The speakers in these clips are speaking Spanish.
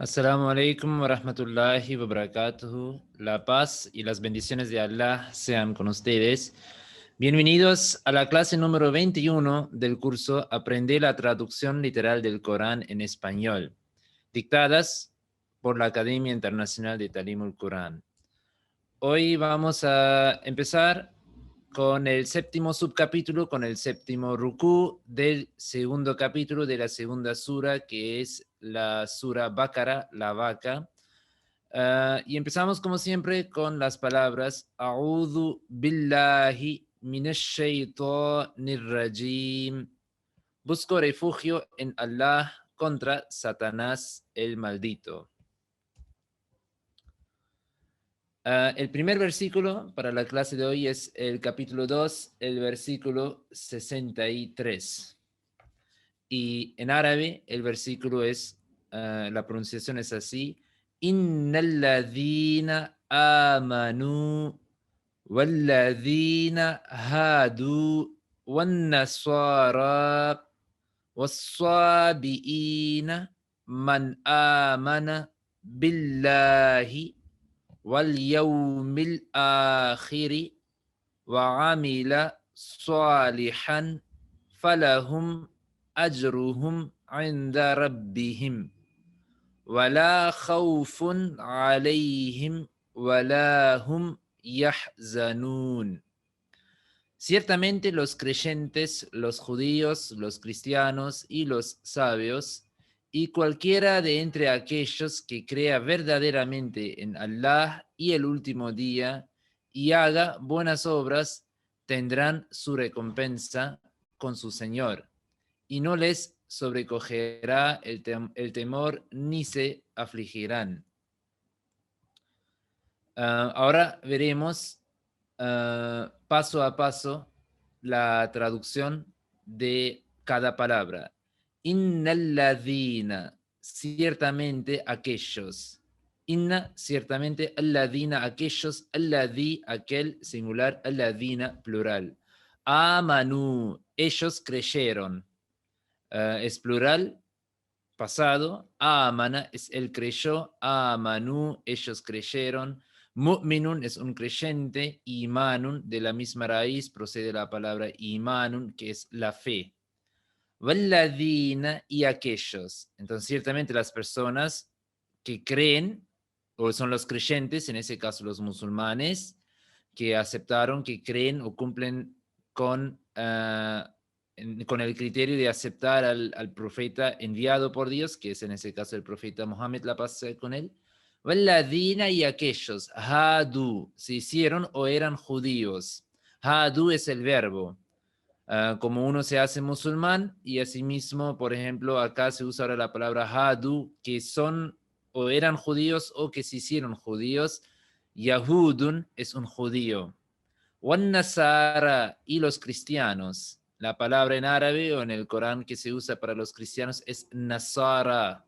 Assalamu alaikum wa rahmatullahi wa barakatuhu. La paz y las bendiciones de Allah sean con ustedes. Bienvenidos a la clase número 21 del curso Aprender la traducción literal del Corán en español, dictadas por la Academia Internacional de Talimul Corán. Hoy vamos a empezar con el séptimo subcapítulo, con el séptimo rukú del segundo capítulo de la segunda sura, que es la sura Baqara, la vaca. Y empezamos como siempre con las palabras A'udhu billahi minash shaitanir rajim. Busco refugio en Allah contra Satanás el maldito. El primer versículo para la clase de hoy es el capítulo 2, el versículo 63. Y en árabe el versículo es, la pronunciación es así: Innal ladhina amanu walladhina hadu wan nasara was-sabiina man amana billahi واليوم الآخر وعمل صالحا فلهم أجرهم عند ربهم ولا خوف عليهم ولا هم يحزنون. Ciertamente los creyentes, los judíos, los cristianos y los sabios, y cualquiera de entre aquellos que crea verdaderamente en Allah y el último día y haga buenas obras, tendrán su recompensa con su Señor, y no les sobrecogerá el temor ni se afligirán. Ahora veremos paso a paso la traducción de cada palabra. Innal ladina, ciertamente aquellos. Inna, ciertamente, alladina, aquellos, alladí, aquel, singular, alladina, plural. Amanu, ellos creyeron. Es plural, pasado. Amana es él creyó. Amanu, ellos creyeron. Mu'minun es un creyente. Imanun, de la misma raíz procede la palabra imanun, que es la fe. Walladina, y aquellos. Entonces, ciertamente las personas que creen, o son los creyentes, en ese caso los musulmanes, que aceptaron, que creen o cumplen con el criterio de aceptar al profeta enviado por Dios, que es en ese caso el profeta Mohammed, la paz sea con él. Walladina, y aquellos, hadu, se hicieron o eran judíos. Hadu es el verbo. Como uno se hace musulmán, y asimismo, por ejemplo, acá se usa ahora la palabra hadu, que son o eran judíos o que se hicieron judíos. Yahudun es un judío. Wan Nasara, y los cristianos. La palabra en árabe o en el Corán que se usa para los cristianos es Nasara.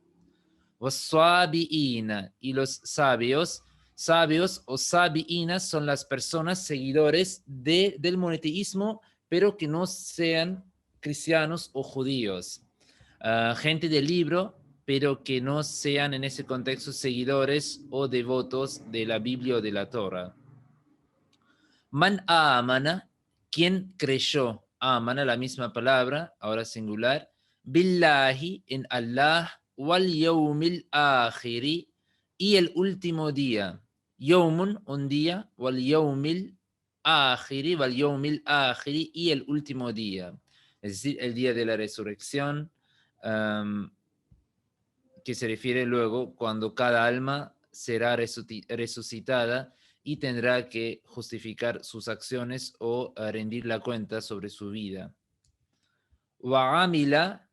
Wasabiina, y los sabios. Sabios o sabiinas son las personas seguidores del monoteísmo, pero que no sean cristianos o judíos. Gente del libro, pero que no sean en ese contexto seguidores o devotos de la Biblia o de la Torah. Man amana, quien creyó. Amana, la misma palabra, ahora singular. Billahi, en Allah. Wal yawmil akhiri, y el último día. Yawmun, un día. Wal yawmil akhiri, wal yawmil akhiri, y el último día. Es decir, el día de la resurrección, que se refiere luego cuando cada alma será resucitada y tendrá que justificar sus acciones o rendir la cuenta sobre su vida. Wa'amila,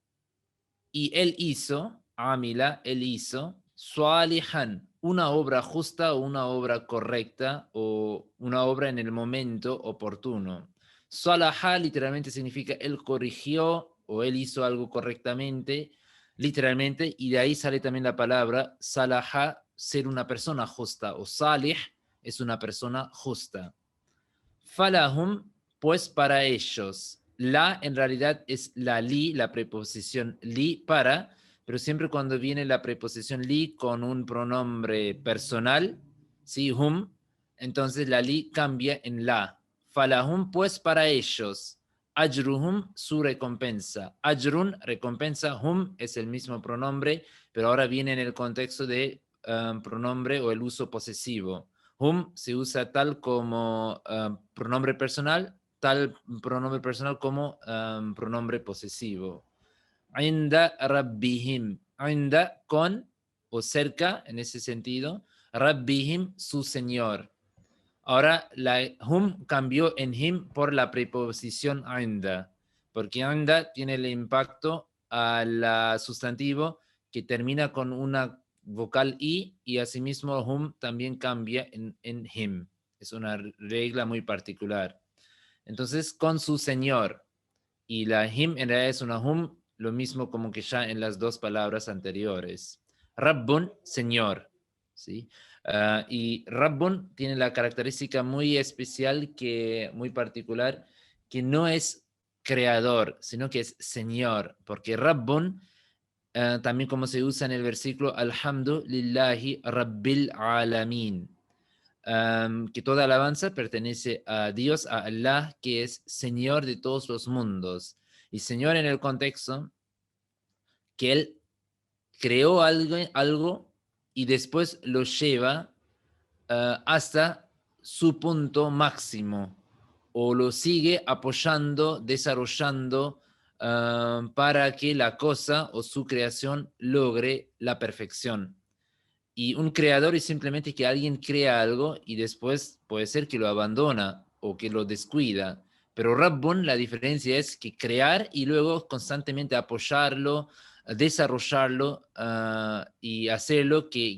y él hizo, amila, él hizo, sualihan, una obra justa o una obra correcta o una obra en el momento oportuno. Salaha literalmente significa él corrigió o él hizo algo correctamente, literalmente, y de ahí sale también la palabra salaha, ser una persona justa, o salih es una persona justa. Falahum, pues para ellos. La en realidad es la li, la preposición li para, pero siempre cuando viene la preposición li con un pronombre personal, ¿sí? Hum, entonces la li cambia en la. Falahum, pues para ellos. Ajruhum, su recompensa. Ajrun, recompensa. Hum es el mismo pronombre, pero ahora viene en el contexto de pronombre o el uso posesivo. Hum se usa tal como pronombre personal, tal pronombre personal como pronombre posesivo. Inda rabbihim. Inda con o cerca, en ese sentido. Rabbihim, su Señor. Ahora la hum cambió en him por la preposición inda, porque inda tiene el impacto al sustantivo que termina con una vocal y asimismo hum también cambia en him. Es una regla muy particular. Entonces, con su Señor. Y la him en realidad es una hum, lo mismo como que ya en las dos palabras anteriores. Rabbun, Señor. ¿Sí? Y Rabbun tiene la característica muy especial, muy particular, que no es creador, sino que es Señor, porque Rabbun, también como se usa en el versículo, Alhamdu lillahi Rabbil Alamin, que toda alabanza pertenece a Dios, a Allah, que es Señor de todos los mundos. Y Señor en el contexto que Él creó algo y después lo lleva hasta su punto máximo o lo sigue apoyando, desarrollando para que la cosa o su creación logre la perfección. Y un creador es simplemente que alguien crea algo y después puede ser que lo abandona o que lo descuida. Pero Rabbun, la diferencia es que crear y luego constantemente apoyarlo, desarrollarlo y hacerlo que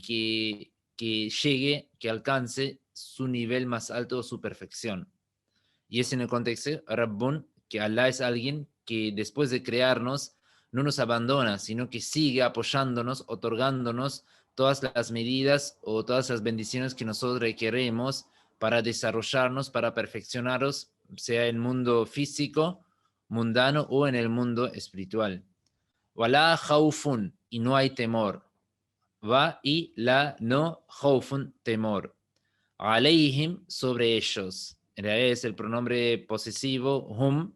llegue, que alcance su nivel más alto o su perfección. Y es en el contexto, Rabbun, que Allah es alguien que después de crearnos no nos abandona, sino que sigue apoyándonos, otorgándonos todas las medidas o todas las bendiciones que nosotros requeremos para desarrollarnos, para perfeccionarnos, sea en el mundo físico, mundano o en el mundo espiritual. Wala khawfun, y no hay temor. Va y la no khawfun, temor. Alayhim, sobre ellos. En realidad es el pronombre posesivo hum,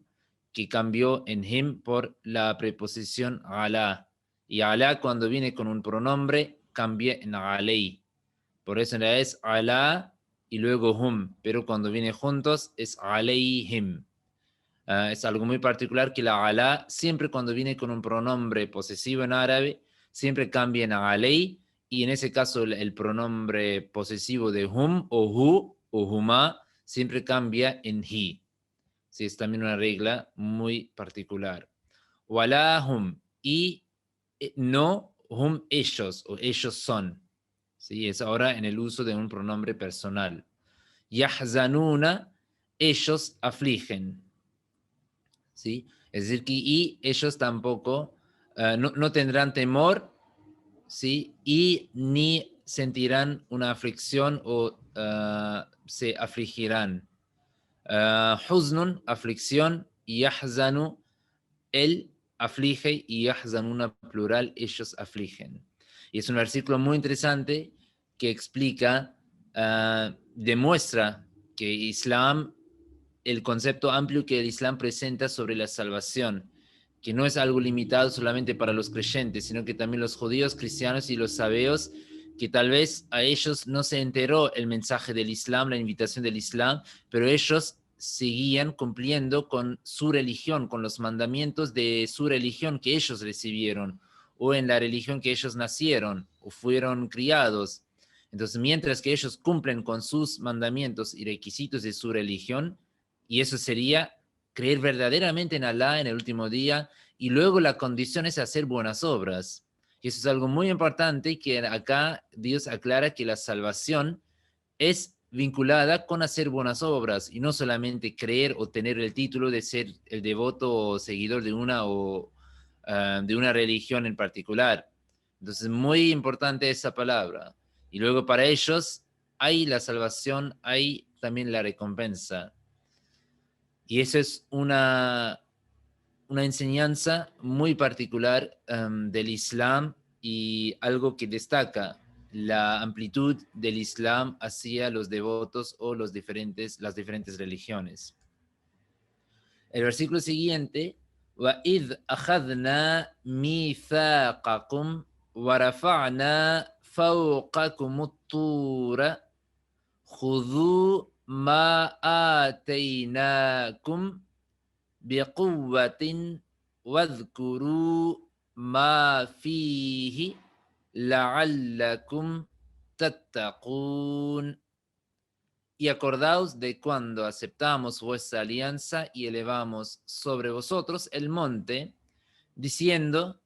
que cambió en him por la preposición ala. Y ala, cuando viene con un pronombre, cambia en alay. Por eso en realidad es ala y luego hum, pero cuando viene juntos es alayhim. Es algo muy particular que la ala, siempre cuando viene con un pronombre posesivo en árabe, siempre cambia en alay, y en ese caso el pronombre posesivo de hum o hu o huma siempre cambia en hi. Sí, es también una regla muy particular. Wala hum, y no hum, ellos o ellos son. Sí, es ahora en el uso de un pronombre personal. Yahzanuna, ellos afligen. ¿Sí? Es decir, que y ellos tampoco no tendrán temor, ¿sí? Y ni sentirán una aflicción o se afligirán. Huznun, aflicción, y yahzanu, él aflige, y yahzanuna, plural, ellos afligen. Y es un versículo muy interesante que explica, demuestra que Islam, el concepto amplio que el Islam presenta sobre la salvación, que no es algo limitado solamente para los creyentes, sino que también los judíos, cristianos y los sabeos, que tal vez a ellos no se enteró el mensaje del Islam, la invitación del Islam, pero ellos seguían cumpliendo con su religión, con los mandamientos de su religión que ellos recibieron, o en la religión que ellos nacieron o fueron criados. Entonces, mientras que ellos cumplen con sus mandamientos y requisitos de su religión, y eso sería creer verdaderamente en Alá en el último día, y luego la condición es hacer buenas obras. Y eso es algo muy importante, que acá Dios aclara que la salvación es vinculada con hacer buenas obras y no solamente creer o tener el título de ser el devoto o seguidor de una o de una religión en particular. Entonces, muy importante esa palabra. Y luego para ellos hay la salvación, hay también la recompensa. Y eso es una una enseñanza muy particular del Islam y algo que destaca la amplitud del Islam hacia los devotos o las diferentes religiones. El versículo siguiente, وَإِذْ أَخَذْنَا مِيثَاقَكُمْ وَرَفَعْنَا فَوْقَكُمُ الطُّورَ خُذُوا مَا آتَيْنَاكُمْ بِقُوَّةٍ وَاذْكُرُوا مَا فِيهِ لَعَلَّكُمْ تَتَّقُونَ. Y acordaos de cuando aceptamos vuestra alianza y elevamos sobre vosotros el monte, diciendo,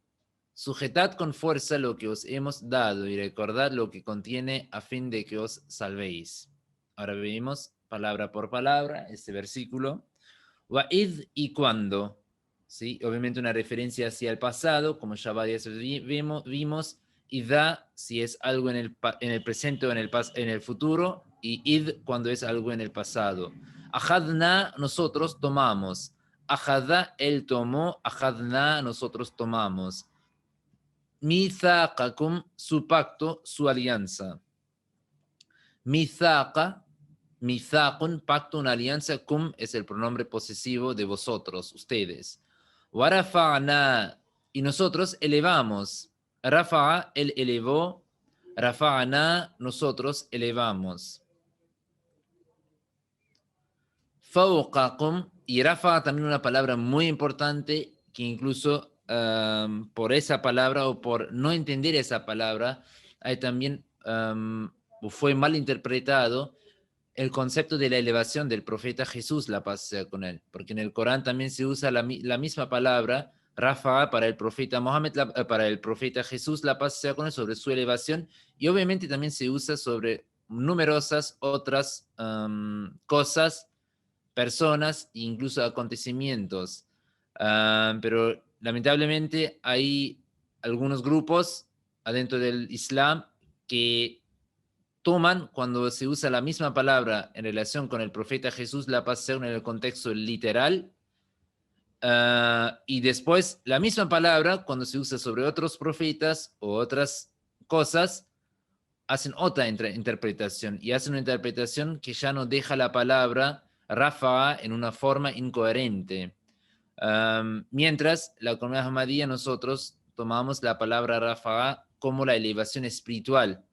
sujetad con fuerza lo que os hemos dado y recordad lo que contiene a fin de que os salvéis. Ahora vemos palabra por palabra este versículo. Wa'id y cuando, ¿sí? Obviamente una referencia hacia el pasado, como ya varias veces vimos, y da si es algo en el presente o en el futuro, y id cuando es algo en el pasado. Ajadna, nosotros tomamos. Ajada, él tomó. Ajadna, nosotros tomamos. Mithaqakum, su pacto, su alianza. Mithaqa, mithaqun, pacto, una alianza. Kum es el pronombre posesivo de vosotros, ustedes. Warafa'na, y nosotros elevamos. Rafa'a, él elevó. Rafa'na, nosotros elevamos. Fawqakum, y rafa'a también una palabra muy importante que incluso por esa palabra o por no entender esa palabra, hay también fue mal interpretado el concepto de la elevación del profeta Jesús, la paz sea con él, porque en el Corán también se usa la misma palabra, Rafa, para el profeta Mohammed, para el profeta Jesús, la paz sea con él, sobre su elevación, y obviamente también se usa sobre numerosas otras cosas, personas e incluso acontecimientos. Pero lamentablemente hay algunos grupos adentro del Islam que toman cuando se usa la misma palabra en relación con el profeta Jesús, la paz sea en el contexto literal, y después la misma palabra cuando se usa sobre otros profetas o otras cosas, hacen otra interpretación y hacen una interpretación que ya no deja la palabra Rafa en una forma incoherente. Mientras la comunidad Ahmadía nosotros tomamos la palabra Rafa como la elevación espiritual.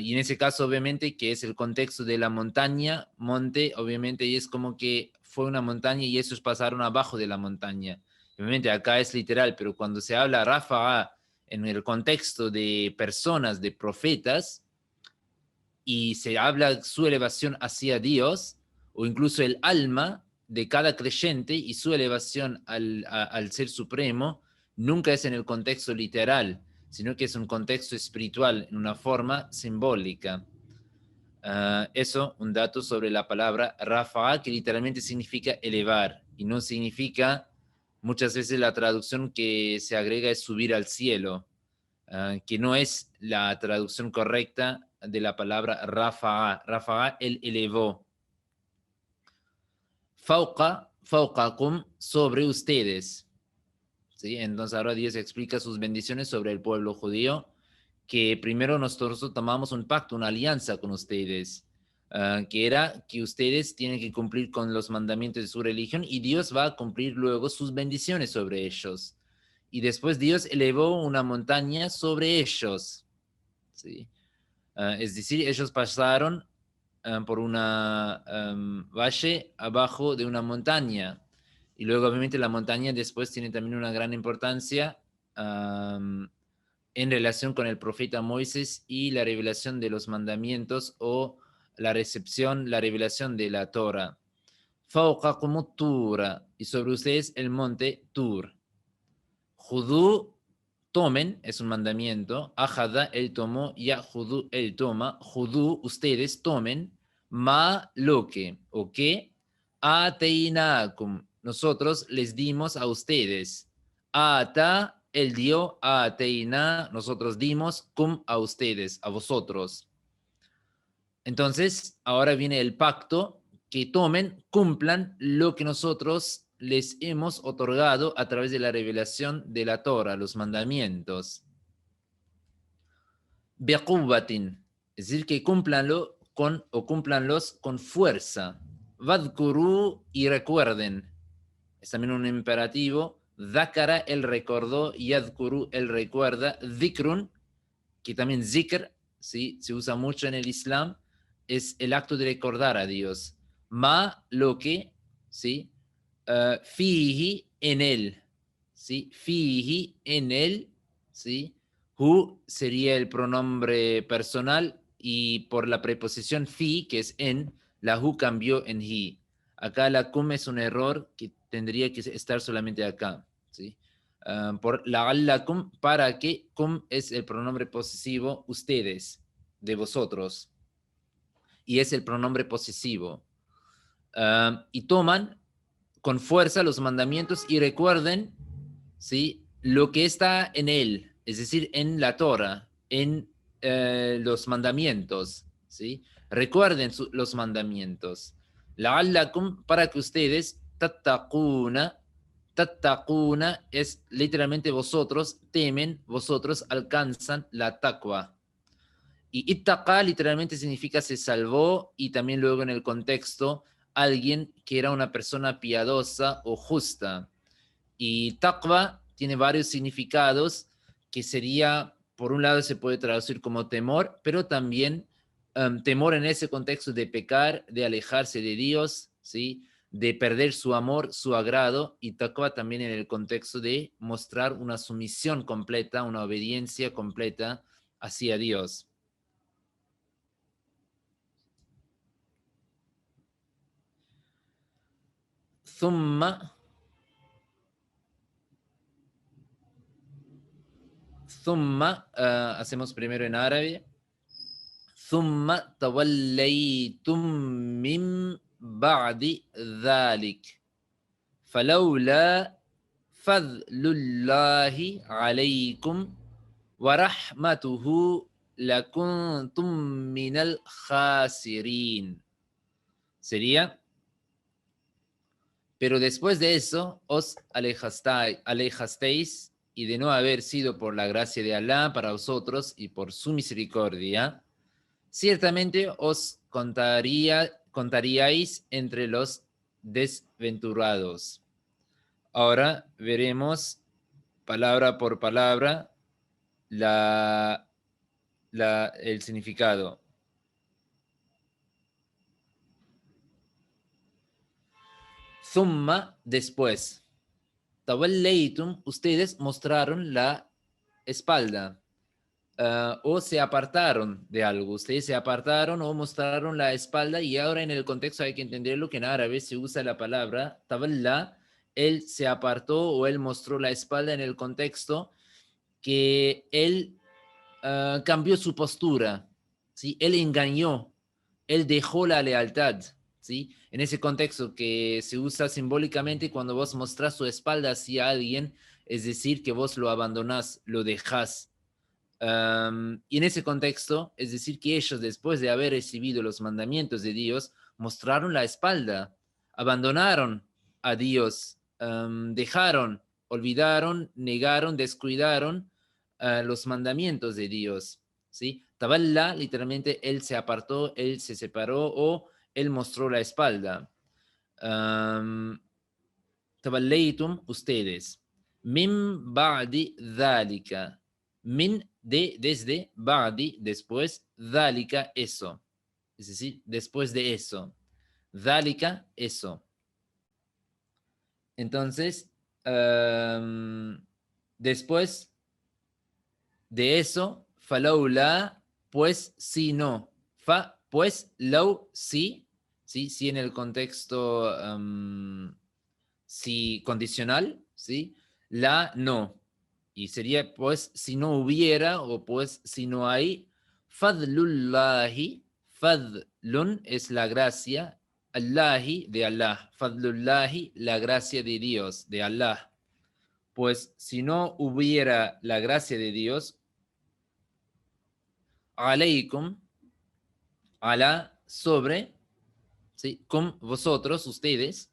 Y en ese caso, obviamente, que es el contexto de la montaña, monte, obviamente, y es como que fue una montaña y esos pasaron abajo de la montaña. Obviamente, acá es literal, pero cuando se habla Rafa en el contexto de personas, de profetas, y se habla su elevación hacia Dios, o incluso el alma de cada creyente y su elevación al Ser Supremo, nunca es en el contexto literal, sino que es un contexto espiritual, en una forma simbólica. Eso, un dato sobre la palabra Rafa'a, que literalmente significa elevar, y no significa, muchas veces la traducción que se agrega es subir al cielo, que no es la traducción correcta de la palabra Rafa'a. Rafa'a, él elevó. Fauqakum, sobre ustedes. ¿Sí? Entonces ahora Dios explica sus bendiciones sobre el pueblo judío, que primero nosotros tomamos un pacto, una alianza con ustedes, que era que ustedes tienen que cumplir con los mandamientos de su religión y Dios va a cumplir luego sus bendiciones sobre ellos. Y después Dios elevó una montaña sobre ellos. ¿Sí? Es decir, ellos pasaron por una valle abajo de una montaña. Y luego, obviamente, la montaña después tiene también una gran importancia en relación con el profeta Moisés y la revelación de los mandamientos o la recepción, la revelación de la Torah. Fawqakum Tura, y sobre ustedes el monte Tur. Judú, tomen, es un mandamiento. Ajada, él tomó. Ya judú, él toma. Judú, ustedes tomen. Ma, lo que, o que. Ateinakum, nosotros les dimos a ustedes. Ata, él dio. Ateina, nosotros dimos. Cum, a ustedes, a vosotros. Entonces, ahora viene el pacto, que tomen, cumplan lo que nosotros les hemos otorgado a través de la revelación de la Torah, los mandamientos. Biquwwatin, es decir, que cúmplanlos con fuerza. Vadkuru, y recuerden. Es también un imperativo. Dhakara, él recordó. Yadkuru, él recuerda. Dhikrun, que también zikr, ¿sí? Se usa mucho en el Islam, es el acto de recordar a Dios. Ma, lo que, ¿sí? Fihi, en él, ¿sí? Fihi, en él, ¿sí? Hu sería el pronombre personal y por la preposición fi, que es en, la hu cambió en hi. Acá la kum es un error que tendría que estar solamente acá, ¿sí? Por la'allakum, para que, kum es el pronombre posesivo, ustedes, de vosotros, y es el pronombre posesivo. Y toman con fuerza los mandamientos y recuerden, ¿sí? Lo que está en él, es decir, en la Torah, en los mandamientos, ¿sí? Recuerden los mandamientos. La'allakum, para que ustedes, tattaquna, tattaquna es literalmente vosotros, temen, vosotros alcanzan la taqwa. Y ittaqa literalmente significa se salvó y también luego en el contexto alguien que era una persona piadosa o justa. Y taqwa tiene varios significados que sería, por un lado se puede traducir como temor, pero también temor en ese contexto de pecar, de alejarse de Dios, ¿sí? De perder su amor, su agrado, y taqwa también en el contexto de mostrar una sumisión completa, una obediencia completa hacia Dios. ثم ثم hacemos primero en árabe. ثم توليتم من بعد ذلك فلولا فضل الله عليكم ورحمته لكنتم من الخاسرين. Sería, pero después de eso os alejasteis y de no haber sido por la gracia de Alá para vosotros y por su misericordia, ciertamente os contaríais entre los desventurados. Ahora veremos palabra por palabra el significado. Thumma, después. Tawallaytum, ustedes mostraron la espalda. O se apartaron de algo. Ustedes se apartaron o mostraron la espalda, y ahora en el contexto hay que entenderlo que en árabe se usa la palabra tawalla, él se apartó o él mostró la espalda en el contexto que él cambió su postura, ¿sí? Él engañó, él dejó la lealtad, ¿sí? En ese contexto que se usa simbólicamente cuando vos mostrás su espalda hacia alguien, es decir, que vos lo abandonás, lo dejás. Y en ese contexto, es decir, que ellos, después de haber recibido los mandamientos de Dios, mostraron la espalda, abandonaron a Dios, dejaron, olvidaron, negaron, descuidaron los mandamientos de Dios. ¿Sí? Taballa, literalmente, él se apartó, él se separó o él mostró la espalda. Taballeitum, ustedes. Min ba'di dhalika. Min, desde, ba'di, después, dhalika, eso. Es decir, después de eso. Dhalika, eso. Entonces, después de eso, falaula, pues si no. Fa, pues, lau, sí. Sí, sí en el contexto si condicional, ¿sí? La, no. Y sería, pues, si no hubiera o pues, si no hay. Fadlullahi, fadlun es la gracia, Allahi de Allah, fadlullahi, la gracia de Dios, de Allah. Pues si no hubiera la gracia de Dios, alaykum, ala, sobre, ¿sí? Con vosotros, ustedes,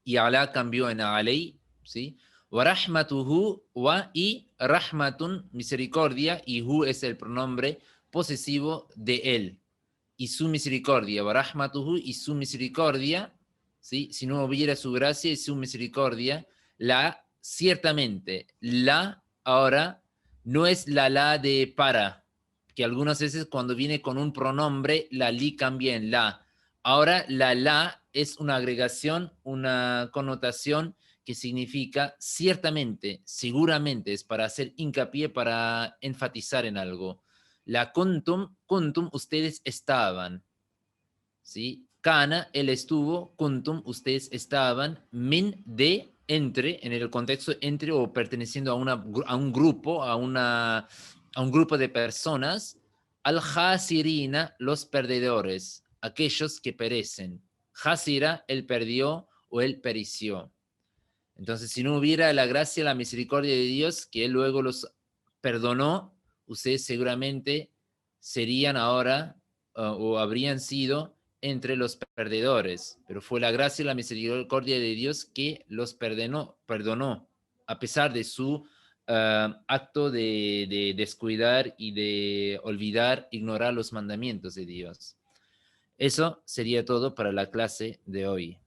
y Alá cambió en alay, ¿sí? Wa rahmatuhu wa y rahmatun, misericordia, y hu es el pronombre posesivo de él. Y su misericordia, wa rahmatuhu, y su misericordia, ¿sí? Si no hubiera su gracia y su misericordia, la, ciertamente, la, ahora, no es la de para, que algunas veces cuando viene con un pronombre, la li cambia en la. Ahora la es una agregación, una connotación que significa ciertamente, seguramente, es para hacer hincapié, para enfatizar en algo. La kuntum, ustedes estaban, ¿sí? Kana, él estuvo, kuntum, ustedes estaban, min, de, entre, en el contexto entre o perteneciendo a un grupo, a un grupo de personas, al hasirina, los perdedores, aquellos que perecen. Hasira, él perdió o él pereció. Entonces, si no hubiera la gracia, la misericordia de Dios, que Él luego los perdonó, ustedes seguramente serían ahora o habrían sido entre los perdedores. Pero fue la gracia y la misericordia de Dios que los perdonó a pesar de su acto de descuidar y de olvidar, ignorar los mandamientos de Dios. Eso sería todo para la clase de hoy.